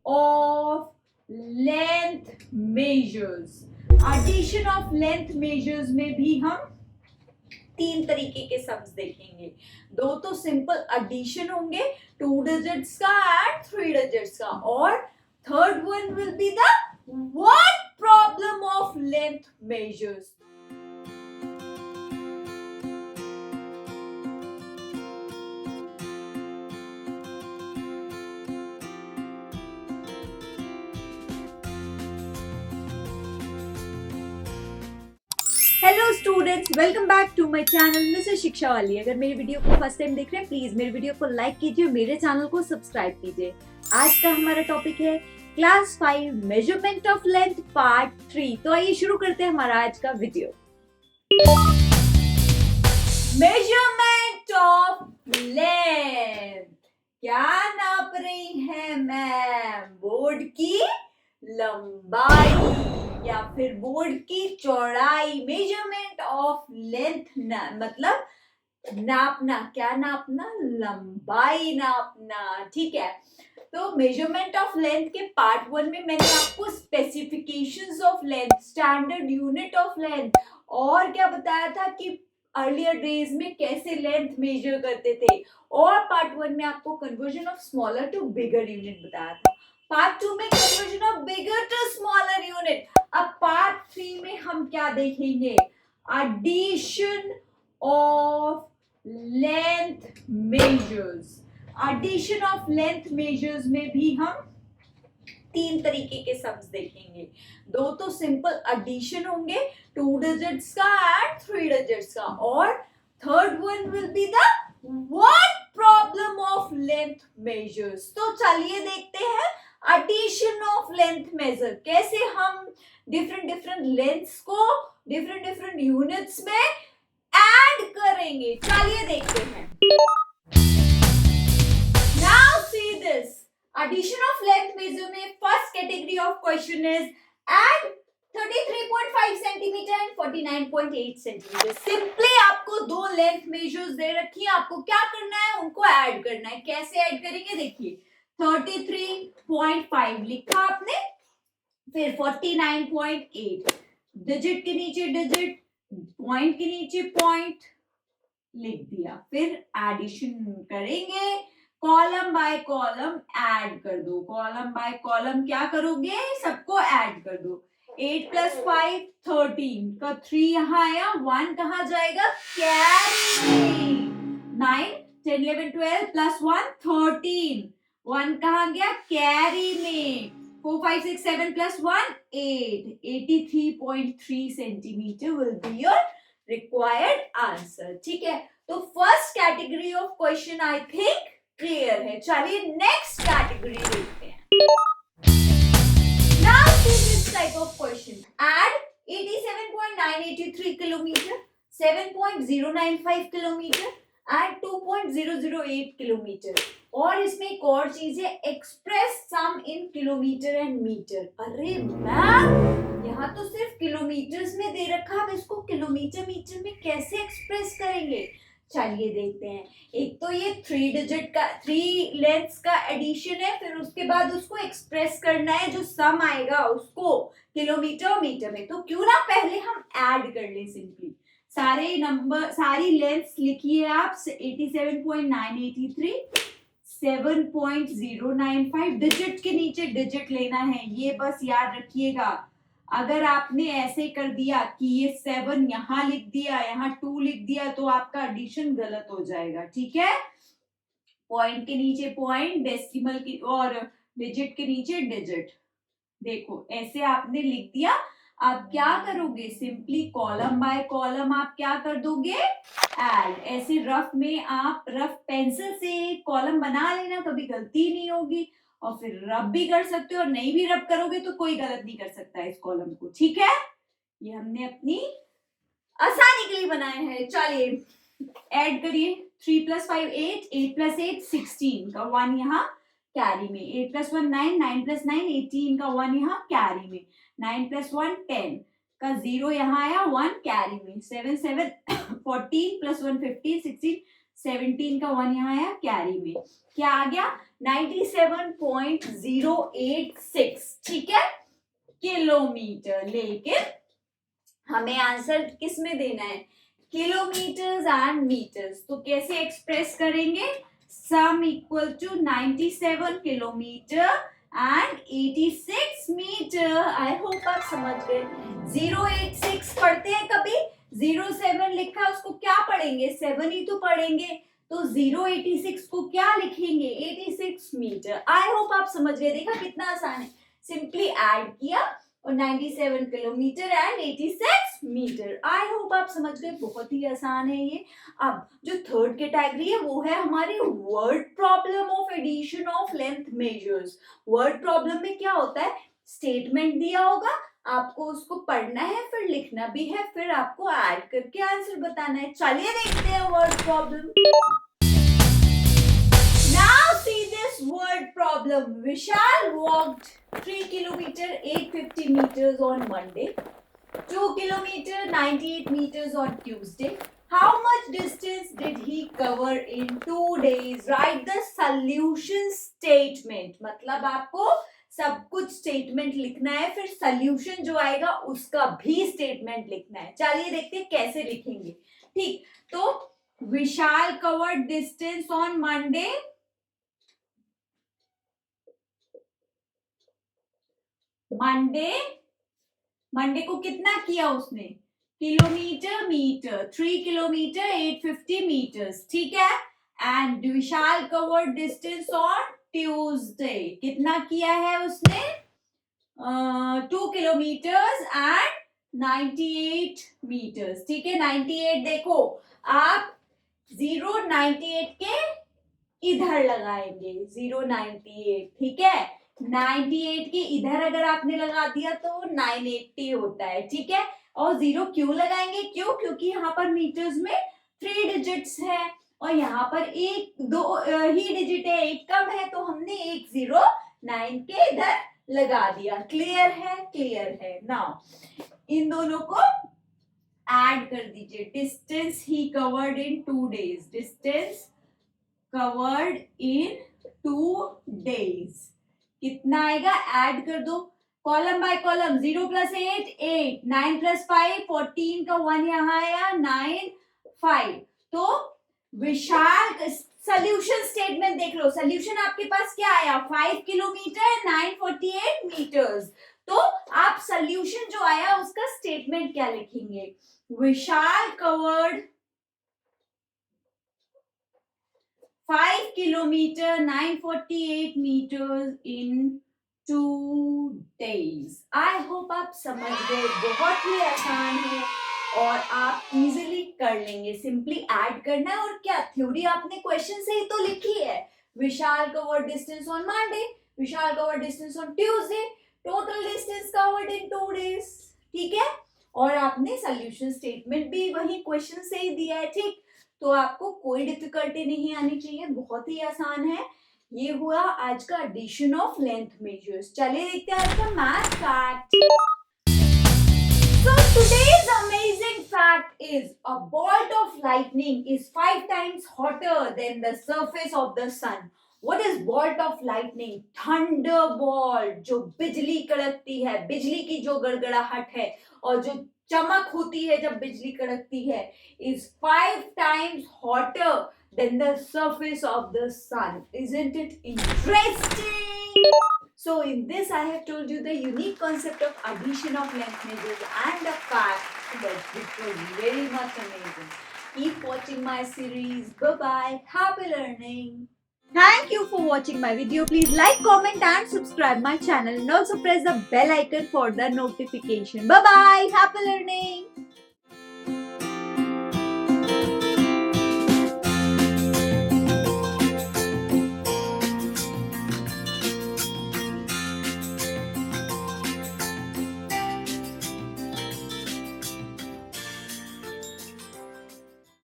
of length measures. Addition of length measures में भी हम तीन तरीके के सम्स देखेंगे. दो तो सिंपल एडिशन होंगे 2 डिजिट्स का एंड 3 डिजिट्स का, और third one will be the word problem of length measures. Hello students, welcome back to my channel Mrs Shiksha वाली. अगर मेरी वीडियो को फर्स्ट टाइम देख रहे हैं, प्लीज मेरे वीडियो को लाइक कीजिए, मेरे चैनल को सब्सक्राइब कीजिए. आज का हमारा टॉपिक है class 5 measurement of length part 3. तो आइए शुरू करते हैं हमारा आज का वीडियो. Measurement of length. क्या नाप रही है मैम? बोर्ड की लंबाई या फिर बोर्ड की चौड़ाई. मेजरमेंट ऑफ लेंथ मतलब नापना. क्या नापना? लंबाई नापना. ठीक है. तो मेजरमेंट ऑफ लेंथ के पार्ट 1 में मैंने आपको specifications of length, standard unit of length और क्या बताया था कि अर्लियर डेज में कैसे लेंथ मेजर करते थे, और पार्ट 1 में आपको conversion of smaller to bigger unit बताया था. पार्ट 2 में conversion of bigger to smaller unit. अब पार्ट 3 में हम क्या देखेंगे? Addition of length measures. Addition of length measures में भी हम तीन तरीके के सम्स देखेंगे. दो तो सिंपल एडिशन होंगे 2 डिजिट्स का एंड 3 डिजिट्स का, और third one will be the word problem of length measures. तो चलिए देखते हैं एडिशन ऑफ लेंथ मेजर. कैसे हम डिफरेंट लेंथ्स को डिफरेंट यूनिट्स में ऐड करेंगे. चलिए देखते हैं. Now see this. Addition of length measure में first category of question is add 33.5 centimeter and 49.8 centimeter. Simply आपको दो लेंथ मेजर्स दे रखी है, आपको क्या करना है? उनको ऐड करना है. कैसे ऐड करेंगे? देखिए 33.5 लिखा आपने, फिर 49.8, डिजिट के नीचे डिजिट, पॉइंट के नीचे पॉइंट लिख दिया. फिर एडिशन करेंगे, कॉलम बाय कॉलम ऐड कर दो. कॉलम बाय कॉलम क्या करोगे? सबको ऐड कर दो. 8 + 5 13 का 3 यहाँ आया, 1 कहाँ जाएगा? कैरी में. 9 10 11 12 + 1 13, 1 कहाँ गया? कैरी में. 4 5 6 7 + 1 8. 83.3 centimetre will be your required answer. ठीक है. तो first category of question I think clear है. चलिए नेक्स्ट कैटेगरी देखते हैं. Now see this type of question. Add 87.983 kilometer, 7.095 kilometer and 2.008 kilometer. और इसमें एक और चीज है, express sum in kilometre and metre. अरे मैम, यहाँ तो सिर्फ किलोमीटर्स में दे रखा है, अब इसको किलोमीटर मीटर में कैसे एक्सप्रेस करेंगे? चलिए देखते हैं. एक तो ये 3 डिजिट का 3 लेंथ्स का एडिशन है, फिर उसके बाद उसको एक्सप्रेस करना है, जो सम आएगा उसको किलोमीटर और मीटर में. तो क्यों ना पहले हम ऐड कर लें. सिंपली सारे नंबर, सारी लेंथ्स लिखिए आप. 87.983, 7.095, डिजिट के नीचे डिजिट लेना है, ये बस याद रखिएगा. अगर आपने ऐसे कर दिया कि ये 7 यहाँ लिख दिया, यहाँ 2 लिख दिया, तो आपका एडिशन गलत हो जाएगा. ठीक है. पॉइंट के नीचे पॉइंट, डेसिमल की और डिजिट के नीचे डिजिट. देखो ऐसे आपने लिख दिया. आप क्या करोगे? सिंपली कॉलम बाय कॉलम आप क्या कर दोगे? ऐड. ऐसे रफ में आप रफ पेंसिल से कॉलम बना लेना, कभी गलती नहीं होगी. और फिर रब भी कर सकते हो, और नहीं भी रब करोगे तो कोई गलत नहीं कर सकता इस कॉलम को. ठीक है. ये हमने अपनी आसानी के लिए बनाया है. चलिए ऐड करिए. 3 + 5 8, 8 + 8 16 का 1 यहाँ कैरी में. 8 + 1 9, 9 + 9 18 का 1 यहाँ कैरी में. 9 + 1 10 का 0 यहाँ आया, 1 कैरी में. 7 7 14 + 1 15 16, 17 का 1 यहाँ आया कैरी में. क्या आ गया? 97.086, ठीक है, किलोमीटर। लेकिन हमें आंसर किस में देना है, किलोमीटर्स एंड मीटर्स। तो कैसे एक्सप्रेस करेंगे, sum equal to 97 kilometre and 86 metre. I hope आप समझ गए। 086 पढ़ते हैं कभी, 07 लिखा है उसको क्या पढ़ेंगे, 7 ही तो पढ़ेंगे। तो 086 को क्या लिखेंगे, 86 मीटर। आई होप आप समझ गए। देखा कितना आसान है, सिंपली ऐड किया और 97 kilometre and 86 metre. I hope आप समझ गए, बहुत ही आसान है ये। अब जो थर्ड कैटेगरी है वो है हमारी word problem of addition of length measures. Word problem में क्या होता है, स्टेटमेंट दिया होगा, आपको उसको पढ़ना है, फिर लिखना भी है, फिर आपको ऐड करके आंसर बताना है। चलिए देखते हैं word problem. Now see this word problem. Vishal walked 3 kilometer 850 meters on Monday, 2 kilometer 98 meters on Tuesday. How much distance did he cover in 2 days? Write the solution statement. मतलब आपको सब कुछ स्टेटमेंट लिखना है, फिर सॉल्यूशन जो आएगा उसका भी स्टेटमेंट लिखना है। चलिए देखते हैं कैसे लिखेंगे। ठीक, तो Vishal covered distance on Monday, Monday को कितना किया उसने, किलोमीटर मीटर, 3 किलोमीटर 850 मीटर्स, ठीक है। And Vishal covered distance on Tuesday, कितना किया है उसने, 2 किलोमीटर्स एंड 98 मीटर्स, ठीक है। 98 देखो आप 098 के इधर लगाएंगे, 098, ठीक है। 98 के इधर अगर आपने लगा दिया तो 980 होता है, ठीक है। और 0 क्यों लगाएंगे, क्यों, क्योंकि यहाँ पर मीटर्स में 3 डिजिट्स है और यहाँ पर एक दो ही डिजिट है, एक कम है, तो हमने 109 के इधर लगा दिया। क्लियर है, क्लियर है। नाउ इन दोनों को ऐड कर दीजिए। Distance he covered in 2 days, distance covered in 2 days, कितना आएगा, ऐड कर दो कॉलम बाय कॉलम। 0 + 8 8, 9 + 5 14 का 1 यहाँ आया 9 5। तो विशाल सोल्यूशन स्टेटमेंट देख लो, सोल्यूशन आपके पास क्या आया, 5 किलोमीटर 948 मीटर्स। तो आप सोल्यूशन जो आया उसका स्टेटमेंट क्या लिखेंगे, Vishal covered 5 kilometre 948 meters in 2 days. I hope आप समझ गए, बहुत ही आसान है और आप इजीली कर लेंगे। सिंपली ऐड करना है और क्या, थ्योरी आपने क्वेश्चन से ही तो लिखी है। Vishal covered distance on Monday, Vishal covered distance on Tuesday, total distance covered in 2 days, ठीक है। और आपने सोल्यूशन स्टेटमेंट भी वही क्वेश्चन से ही दिया है, ठीक। तो आपको कोई डिफिकल्टी नहीं आनी चाहिए, बहुत ही आसान है। ये हुआ आज का एडिशन ऑफ लेंथ मेजर्स। चलिए देखते हैं आज का math fact. So today's amazing fact is a bolt of lightning is 5 times hotter than the surface of the sun. What is bolt of lightning? Thunderbolt, जो बिजली कड़कती है, बिजली की जो गड़गड़ाहट है और जो चमक होती है जब बिजली कड़कती है, is 5 times hotter than the surface of the sun. Isn't it interesting? So in this I have told you the unique concept of addition of length measures and the fact that it was very much amazing. Keep watching my series. Bye bye. Happy learning. Thank you for watching my video. Please like, comment and subscribe my channel and also press the bell icon for the notification. Bye bye. Happy learning.